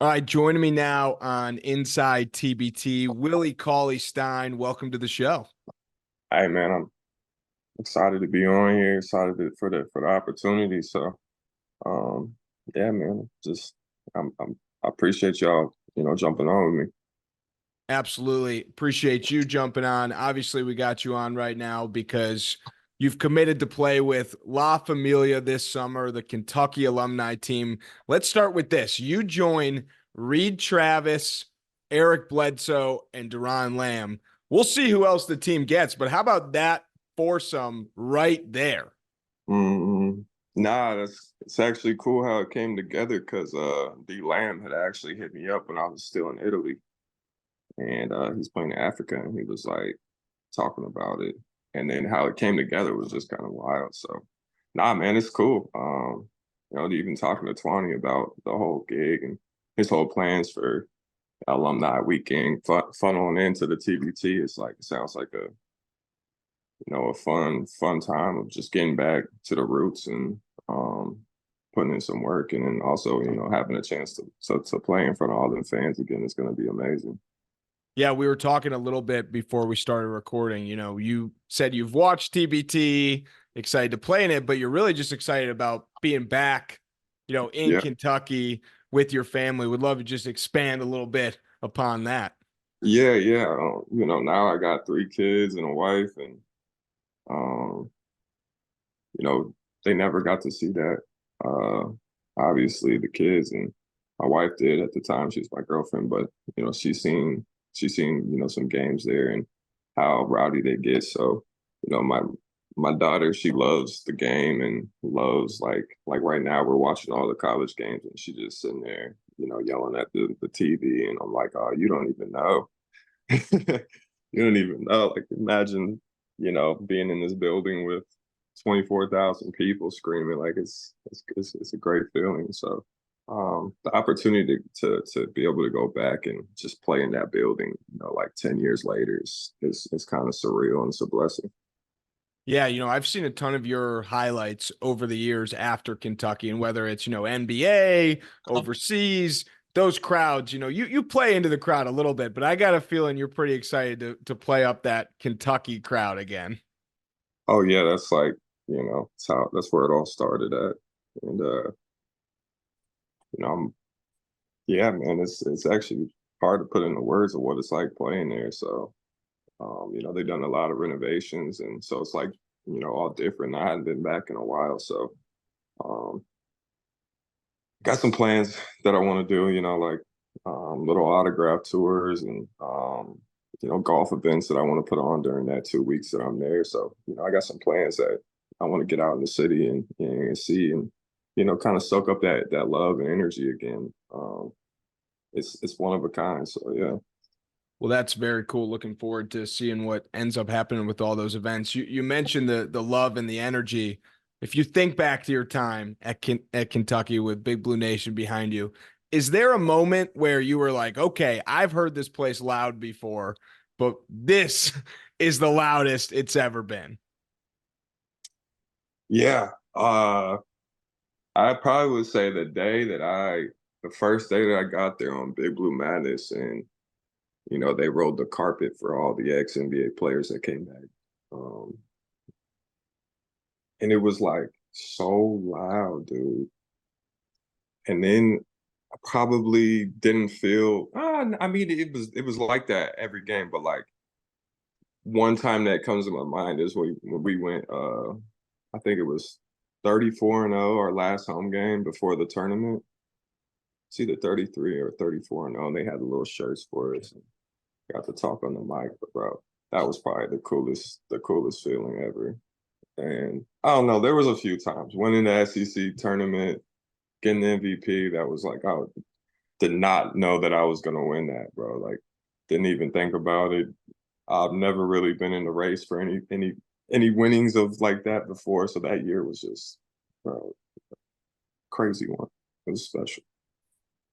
All right, joining me now on Inside TBT, Willie Cauley-Stein. Welcome to the show. Hey man, I'm excited to be on here. For the opportunity. So, um, yeah, man, just I appreciate y'all, jumping on with me. Absolutely. Appreciate you jumping on. Obviously, we got you on right now because you've committed to play with La Familia this summer, the Kentucky Alumni team. Let's start with this. You join Reed Travis, Eric Bledsoe, and Deron Lamb. We'll see who else the team gets, but how about that foursome right there? mm Nah, it's actually cool how it came together because D Lamb had actually hit me up when I was still in Italy, and he's playing in Africa, and he was like talking about it, and then how it came together was just kind of wild. So, nah, man, it's cool. Even talking to Twani about the whole gig and his whole plans for alumni weekend funneling into the TBT. It's like it sounds like a fun time of just getting back to the roots and putting in some work, and then also having a chance to play in front of all the fans again. It's going to be amazing. Yeah, we were talking a little bit before we started recording. You said you've watched TBT, excited to play in it, but you're really just excited about being back, in Yeah, Kentucky with your family. Would love to just expand a little bit upon that. yeah. Now I got three kids and a wife, and um, you know, they never got to see that. Uh, Obviously, the kids and my wife did at the time. She was my girlfriend, but she's seen some games there and how rowdy they get. So, my daughter, she loves the game and loves like right now we're watching all the college games, and she just sitting there, yelling at the TV, and I'm like, oh, you don't even know. You don't even know. Like, imagine, being in this building with 24,000 people screaming. Like, it's a great feeling. So, the opportunity to be able to go back and just play in that building, like 10 years later is kind of surreal, and it's a blessing. Yeah, I've seen a ton of your highlights over the years after Kentucky, and whether it's, NBA, overseas, those crowds, you play into the crowd a little bit, but I got a feeling you're pretty excited to play up that Kentucky crowd again. Oh yeah, that's like, that's where it all started at. And I'm yeah, man, it's actually hard to put into words of what it's like playing there. So, they've done a lot of renovations, and so it's like, all different. I hadn't been back in a while, so um, got some plans that I want to do. Like little autograph tours and golf events that I want to put on during that 2 weeks that I'm there. So, I got some plans that I want to get out in the city and see, and kind of soak up that love and energy again. It's one of a kind. So yeah. Well, that's very cool. Looking forward to seeing what ends up happening with all those events. You mentioned the love and the energy. If you think back to your time at Kentucky with Big Blue Nation behind you, is there a moment where you were like, okay, I've heard this place loud before, but this is the loudest it's ever been? Yeah. I probably would say the first day that I got there on Big Blue Madness, and they rolled the carpet for all the ex NBA players that came back, um, and it was like so loud, dude. And then I probably didn't feel. I mean, it was like that every game, but like one time that comes to my mind is when we went. I think it was 34-0 our last home game before the tournament. It's either 33 or 34-0, and they had the little shirts for us. And got to talk on the mic, but bro, that was probably the coolest feeling ever. And I don't know, there was a few times winning the SEC tournament, getting the MVP. That was like I did not know that I was gonna win that, bro. Like, didn't even think about it. I've never really been in the race for any winnings of like that before. So that year was just, bro, crazy one. It was special.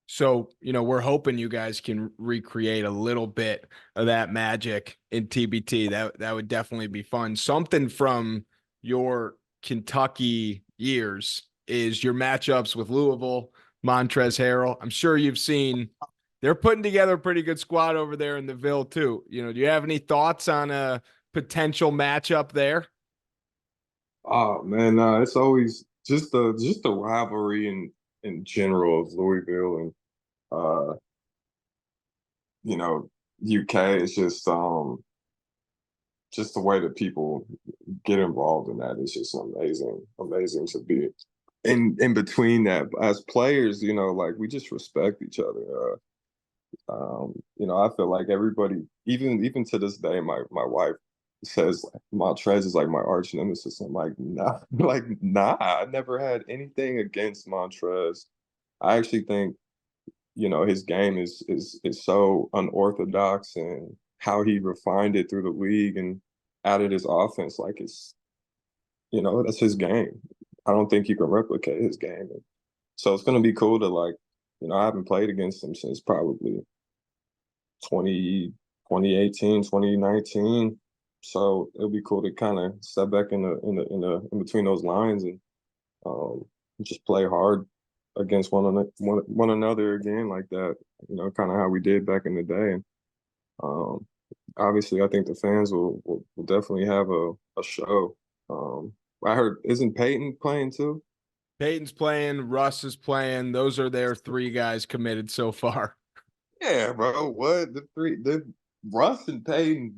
So, we're hoping you guys can recreate a little bit of that magic in TBT. That would definitely be fun. Something from your Kentucky years is your matchups with Louisville, Montrezl Harrell. I'm sure you've seen they're putting together a pretty good squad over there in the Ville too. Do you have any thoughts on a potential matchup there? Oh man, it's always just the rivalry in general of Louisville and uh you know UK. It's just the way that people get involved in that is just amazing, amazing to be in between that. As players, like we just respect each other. I feel like everybody, even to this day, my wife says like, Montrez is like my arch nemesis. I'm like, nah, like nah. I never had anything against Montrez. I actually think his game is so unorthodox and how he refined it through the league and added his offense. Like that's his game. I don't think you can replicate his game. So it's gonna be cool to like, I haven't played against him since probably 20, 2018, 2019. So it'll be cool to kind of step back in between those lines and um, just play hard against one another again like that. Kind of how we did back in the day. And um, obviously, I think the fans will definitely have a show. I heard, isn't Peyton playing too? Peyton's playing, Russ is playing. Those are their three guys committed so far. Yeah, bro. What the Russ and Payton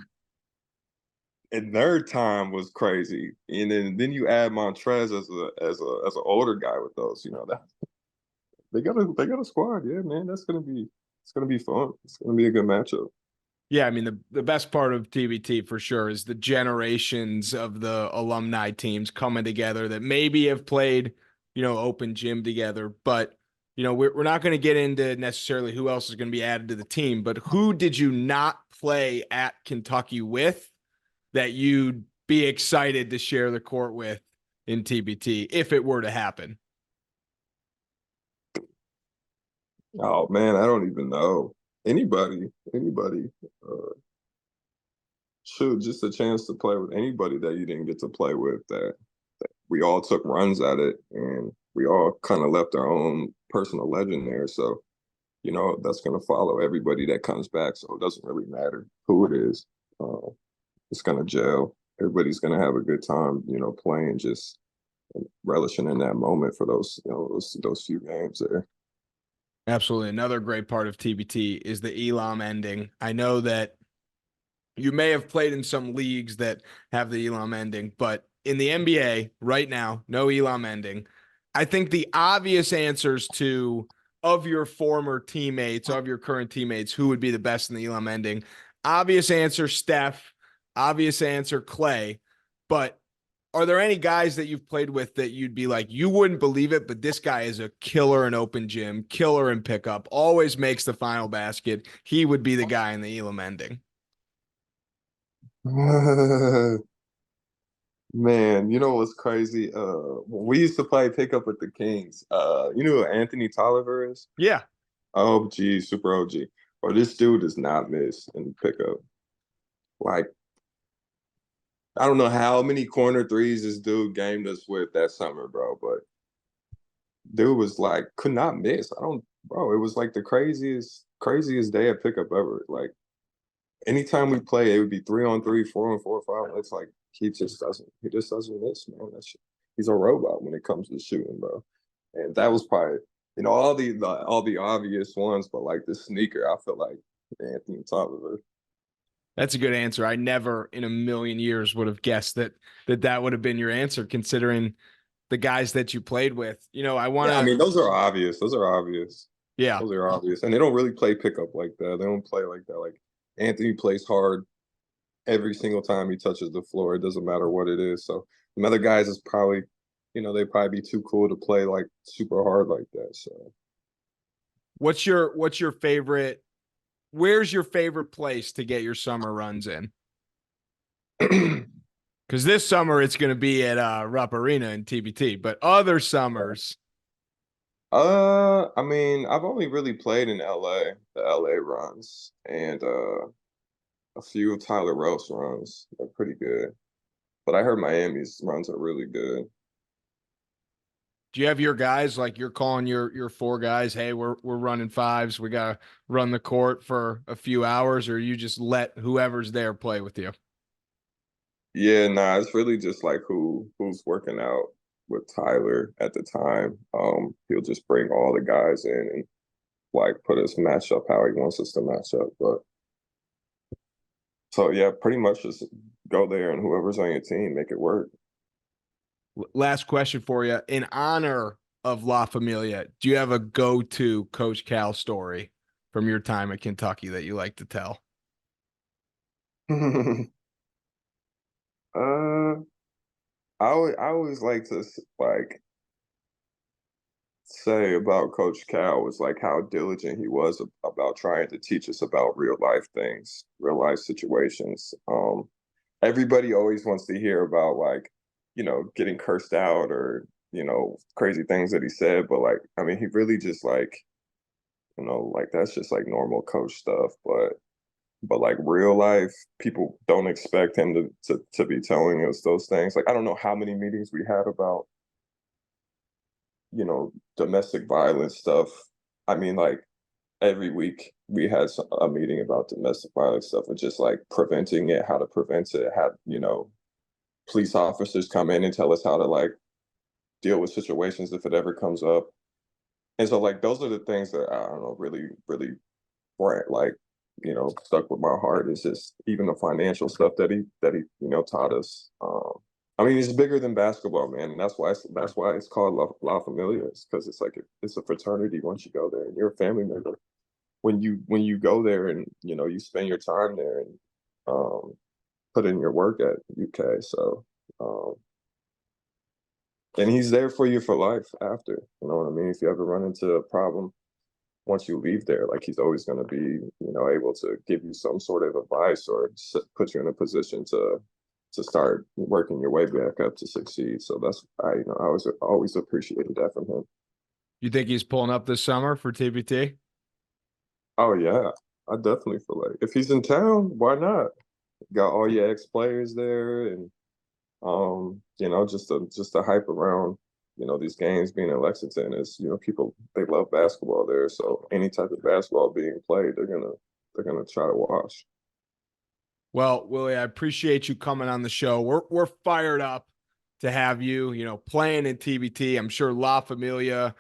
in their time was crazy, and then you add Montrez as an older guy with those. That they got a squad. Yeah, man. It's gonna be fun. It's gonna be a good matchup. Yeah, I mean the best part of TBT for sure is the generations of the alumni teams coming together that maybe have played, open gym together, but we're not going to get into necessarily who else is going to be added to the team, but who did you not play at Kentucky with that you'd be excited to share the court with in TBT if it were to happen? Oh man, I don't even know anybody. Uh, shoot, just a chance to play with anybody that you didn't get to play with. That we all took runs at it, and we all kind of left our own personal legend there. So that's going to follow everybody that comes back. So it doesn't really matter who it is. Uh, it's going to gel. Everybody's going to have a good time, playing, just relishing in that moment for those, those few games there. Absolutely. Another great part of TBT is the Elam ending. I know that you may have played in some leagues that have the Elam ending, but in the NBA right now, no Elam ending. I think the obvious answers to of your former teammates, of your current teammates, who would be the best in the Elam ending? Obvious answer, Steph. Obvious answer, Clay. But are there any guys that you've played with that you'd be like, you wouldn't believe it, but this guy is a killer in open gym, killer in pickup, always makes the final basket. He would be the guy in the Elam ending. Man, you know what's crazy? When we used to play pickup with the Kings. You know who Anthony Tolliver is? Yeah. OG, super OG. Or this dude does not miss in the pickup. Like, I don't know how many corner threes this dude gamed us with that summer, bro, but dude was like could not miss. I don't, bro. It was like the craziest day of pickup ever. Like anytime we play, it would be 3-on-3, 4-on-4, 5. It's like he just doesn't miss, man. He's a robot when it comes to shooting, bro. And that was probably all the obvious ones, but like the sneaker, I feel like Anthony Tolliver. That's a good answer. I never in a million years would have guessed that would have been your answer, considering the guys that you played with. I want Yeah, I to, mean those are obvious. Those are obvious. yeah, Those are obvious, and they don't really play pickup like that. They don't play like that. Like Anthony plays hard every single time he touches the floor. It doesn't matter what it is. So the other guys is probably, they'd probably be too cool to play like super hard like that. So what's your favorite? Where's your favorite place to get your summer runs in? Because this summer it's going to be at Rupp Arena in TBT, but other summers, I mean, I've only really played in LA, the LA runs, and a few of Tyler Rose runs. They're pretty good. But I heard Miami's runs are really good. Do you have your guys, like you're calling your four guys, hey, we're running fives, we gotta run the court for a few hours, or you just let whoever's there play with you? Yeah, nah, it's really just like who's working out with Tyler at the time. He'll just bring all the guys in and like put us match up how he wants us to match up. But so yeah, pretty much just go there and whoever's on your team, make it work. Last question for you. In honor of La Familia, do you have a go-to Coach Cal story from your time at Kentucky that you like to tell? uh I always like to like say about Coach Cal was like how diligent he was about trying to teach us about real life things, real life situations. Everybody always wants to hear about like, getting cursed out or, crazy things that he said, but like, I mean, he really just like, like that's just like normal coach stuff, but like real life, people don't expect him to be telling us those things. Like I don't know how many meetings we had about domestic violence stuff. I mean, like every week we had a meeting about domestic violence stuff and just like preventing it, how to prevent it, how, police officers come in and tell us how to like deal with situations if it ever comes up. And so like those are the things that I don't know, really, really like, stuck with my heart is just even the financial stuff that he taught us. I mean, it's bigger than basketball, man, and that's why it's called La Familia, because it's like it's a fraternity once you go there, and you're a family member. When you go there and you spend your time there and um, put in your work at UK, so um, and he's there for you for life after. You know what I mean? If you ever run into a problem once you leave there, like he's always going to be, able to give you some sort of advice or put you in a position to start working your way back up to succeed. So that's I always appreciated that from him. You think he's pulling up this summer for TBT? Oh yeah, I definitely feel like if he's in town, why not? Got all your ex players there, and just the hype around these games being in Lexington is people they love basketball there. So any type of basketball being played, they're gonna try to watch. Well, Willie, I appreciate you coming on the show. We're fired up to have you, playing in TBT. I'm sure La Familia,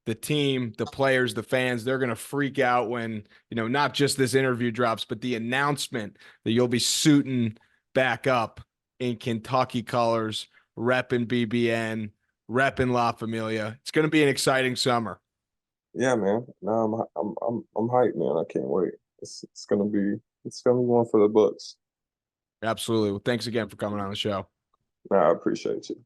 the team, the players, the fans, they're going to freak out when, not just this interview drops, but the announcement that you'll be suiting back up in Kentucky colors, repping BBN, repping La Familia. It's going to be an exciting summer. Yeah, man. No, I'm hyped, man. I can't wait. It's gonna be one for the books. Absolutely. Well, thanks again for coming on the show. Nah, I appreciate you.